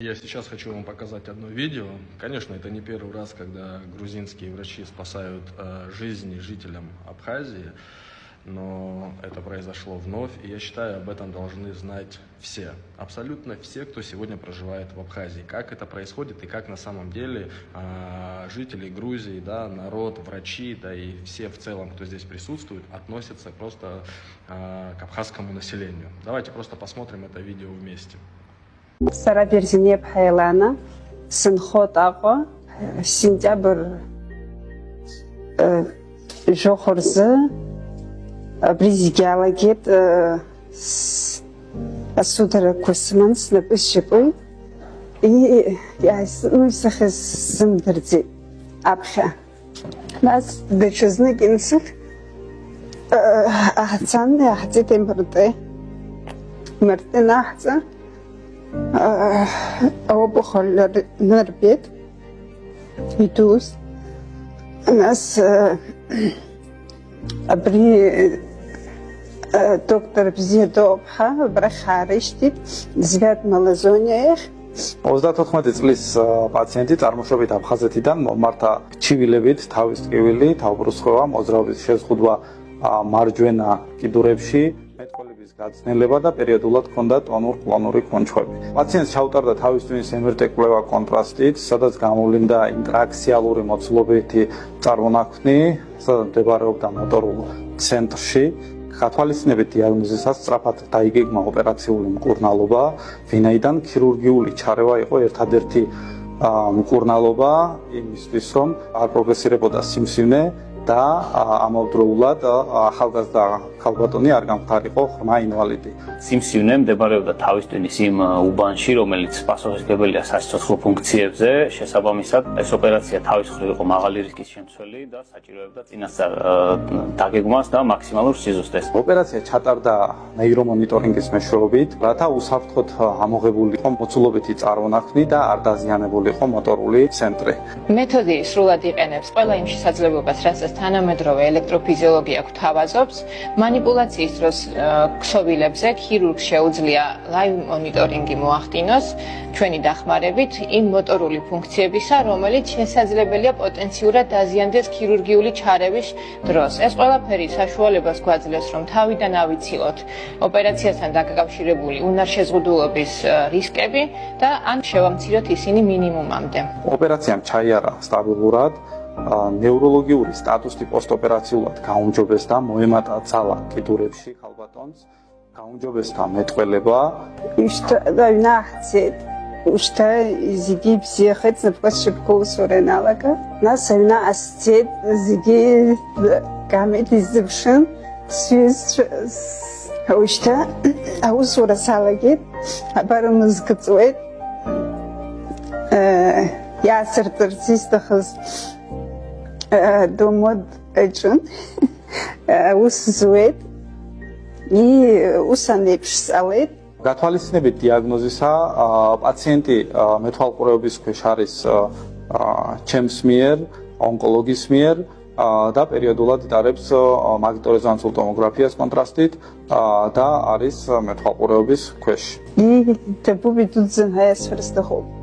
Я сейчас хочу вам показать одно видео. Конечно, это не первый раз, когда грузинские врачи спасают жизни жителям Абхазии, но это произошло вновь, и я считаю, об этом должны знать все, абсолютно все, кто сегодня проживает в Абхазии, как это происходит и как на самом деле жители Грузии, да, народ, врачи, да и все в целом, кто здесь присутствует, относятся просто к абхазскому населению. Давайте просто посмотрим это видео вместе. Сараберзинеп Хайлана, Сынхот Аго, сентябрь Жохорзы, Бризигялагет, Асудара Косманс, Напишипой, и я всех сымдерди Абха. Нас дечезны генсик, Ахцанды, Ахти темперты, Мертена Ахца. Обухоллер нербет идус нас абри доктор Бзедобха брахариштит звят малазონიეხ 34 წლის პაციენტი წარმოშობით აფხაზეთიდან მომართა ჩივილებით თავის ტკივილი, თავბრუსხვევა, მოძრაობის შეზღუდვა მარჯვენა კიდურებში მეტყველების გაცნელება და პერიოდულად ჰქონდა ტონურ-კლონური კონჩხვები. პაციენტს ჩაუტარდა თავის ტვინის MRT კვლევა კონტრასტით, სადაც გამოვლინდა ინტრაქსიალური მოცულობითი წარმონაქმნი, სადაც მდებარეობდა მოტორულ ცენტრში. გათვალისწინებით დიაგნოზისას სწრაფად დაიგეგმა ოპერაციული მკურნალობა, ვინაიდან ქირურგიული ჩარევა იყო ერთადერთი მკურნალობა იმისთვის, რომ არ პროგრესირებოდა სიმსივნე და ამავდროულად ახალგაზრდა ქალბატონი არ გამხდარიყო ღრმა ინვალიდი. სიმსივნე მდებარეობდა თავის ტვინის იმ უბანში, რომელიც პასუხისმგებელია სასიცოცხლო ფუნქციებზე. შესაბამისად, ეს ოპერაცია თავის მხრივ იყო მაღალი რისკის შემცველი და საჭიროებდა წინასწარ დაგეგმვას და მაქსიმალურ სიზუსტეს. ოპერაცია ჩატარდა ნეირომონიტორინგის მეშვეობით, რათა უსაფრთხოდ ამოღებული იყო მოცულობითი წარმონაქმნი და არ დაზიანებულიყო მოტორული ცენტრი. მეთოდი სრულად იყენებს ყველა იმ შესაძლებლობას, რასაც თანამედროვე ელექტროფიზიოლოგია გვთავაზობს. მანიპულაციის დროს ქსოვილებზე ქირურგს შეუძლია ლაივ მონიტორინგი მოახდინოს ჩვენი დახმარებით იმ მოტორული ფუნქციებისა, რომელიც შესაძლებელია პოტენციურად დაზიანდეს ქირურგიული ჩარევის დროს. ეს ყველაფერი საშუალებას გვაძლევს, რომ თავიდან ავიცილოთ ოპერაციასთან დაკავშირებული უნარშეზღუდულობის რისკები და ან შევამციროთ ისინი მინიმუმამდე. ოპერაციამ ჩაიარა სტაბილურად, ნევროლოგიური სტატუსი პოსტოპერაციულად გაუმჯობესდა, მოემატა ძალა კიდურებში ქალბატონს, გაუმჯობესდა მეტყველება. Უშта зиги всех запасшипков сореналага. Нас на асцет зиги гамет избшин свиз ушта аусура салагет абарымыз гыцует ясыртырсистахыз домод эчун უსზუეთ и უსანებს ალეთ გათვალისწინებით დიაგნოზისა პაციენტი მეთვალყურეობის ქვეშ არის ჩემს მიერ, ონკოლოგის მიერ და პერიოდულად იტარებს მაგნიტორეზონანსულ ტომოგრაფიას კონტრასტით და არის მეთვალყურეობის ქვეშ. и те бубитут зен хайс фрстахоб